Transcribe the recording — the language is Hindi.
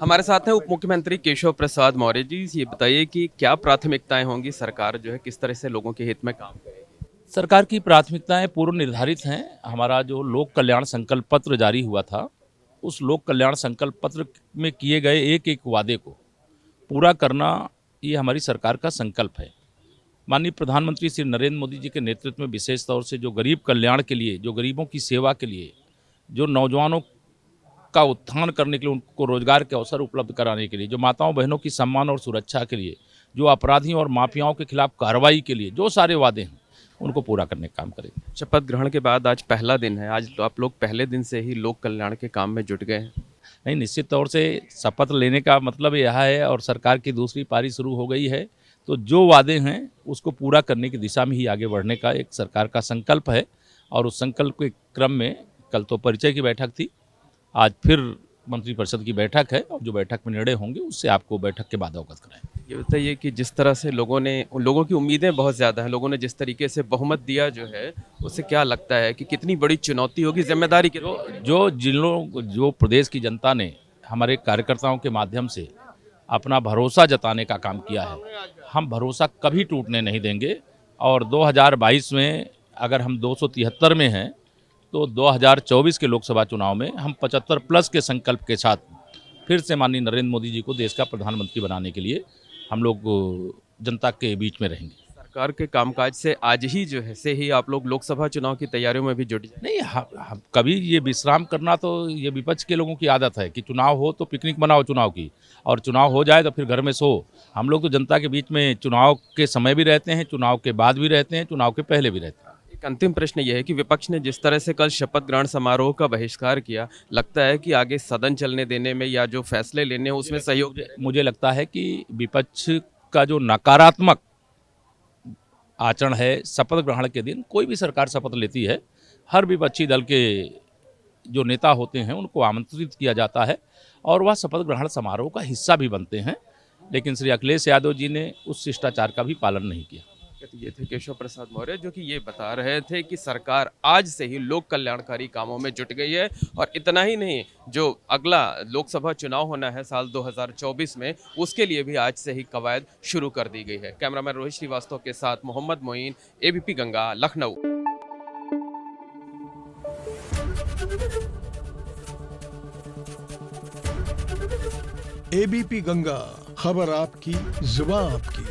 हमारे साथ हैं उप मुख्यमंत्री केशव प्रसाद मौर्य जी। ये बताइए कि क्या प्राथमिकताएं होंगी, सरकार जो है किस तरह से लोगों के हित में काम करेगी। सरकार की प्राथमिकताएं पूर्व निर्धारित हैं। हमारा जो लोक कल्याण संकल्प पत्र जारी हुआ था, उस लोक कल्याण संकल्प पत्र में किए गए एक एक वादे को पूरा करना, ये हमारी सरकार का संकल्प है। माननीय प्रधानमंत्री श्री नरेंद्र मोदी जी के नेतृत्व में विशेष तौर से जो गरीब कल्याण के लिए, जो गरीबों की सेवा के लिए, जो नौजवानों का उत्थान करने के लिए, उनको रोजगार के अवसर उपलब्ध कराने के लिए, जो माताओं बहनों की सम्मान और सुरक्षा के लिए, जो अपराधियों और माफियाओं के खिलाफ कार्रवाई के लिए जो सारे वादे हैं, उनको पूरा करने का काम करेंगे। शपथ ग्रहण के बाद आज पहला दिन है। आज तो आप लोग पहले दिन से ही लोक कल्याण के काम में जुट गए हैं। नहीं, निश्चित तौर से शपथ लेने का मतलब यह है, और सरकार की दूसरी पारी शुरू हो गई है, तो जो वादे हैं उसको पूरा करने की दिशा में ही आगे बढ़ने का एक सरकार का संकल्प है। और उस संकल्प के क्रम में कल तो परिचय की बैठक थी, आज फिर मंत्रिपरिषद की बैठक है, और जो बैठक में निर्णय होंगे उससे आपको बैठक के बाद अवगत कराएंगे। ये बताइए कि जिस तरह से लोगों की उम्मीदें बहुत ज़्यादा हैं, लोगों ने जिस तरीके से बहुमत दिया जो है, उससे क्या लगता है कि कितनी बड़ी चुनौती होगी, जिम्मेदारी की। जो प्रदेश की जनता ने हमारे कार्यकर्ताओं के माध्यम से अपना भरोसा जताने का काम किया है, हम भरोसा कभी टूटने नहीं देंगे। और 2022 में अगर हम 273 में हैं, तो 2024 के लोकसभा चुनाव में हम 75 प्लस के संकल्प के साथ फिर से माननीय नरेंद्र मोदी जी को देश का प्रधानमंत्री बनाने के लिए हम लोग जनता के बीच में रहेंगे। सरकार के कामकाज से आज ही जो है से ही आप लोग लोकसभा चुनाव की तैयारियों में भी जुट जाए। नहीं, हम कभी ये विश्राम करना, तो ये विपक्ष के लोगों की आदत है कि चुनाव हो तो पिकनिक मनाओ चुनाव की, और चुनाव हो जाए तो फिर घर में सो। हम लोग तो जनता के बीच में चुनाव के समय भी रहते हैं, चुनाव के बाद भी रहते हैं, चुनाव के पहले भी रहते हैं। एक अंतिम प्रश्न यह है कि विपक्ष ने जिस तरह से कल शपथ ग्रहण समारोह का बहिष्कार किया, लगता है कि आगे सदन चलने देने में या जो फैसले लेने हैं उसमें सहयोग। मुझे लगता है कि विपक्ष का जो नकारात्मक आचरण है, शपथ ग्रहण के दिन कोई भी सरकार शपथ लेती है, हर विपक्षी दल के जो नेता होते हैं उनको आमंत्रित किया जाता है और वह शपथ ग्रहण समारोह का हिस्सा भी बनते हैं, लेकिन श्री अखिलेश यादव जी ने उस शिष्टाचार का भी पालन नहीं किया। ये थे केशव प्रसाद मौर्य, जो कि ये बता रहे थे कि सरकार आज से ही लोक कल्याणकारी कामों में जुट गई है। और इतना ही नहीं, जो अगला लोकसभा चुनाव होना है साल 2024 में, उसके लिए भी आज से ही कवायद शुरू कर दी गई है। कैमरामैन रोहित श्रीवास्तव के साथ मोहम्मद मोइन, एबीपी गंगा, लखनऊ। एबीपी गंगा, खबर आपकी, जुबान आपकी।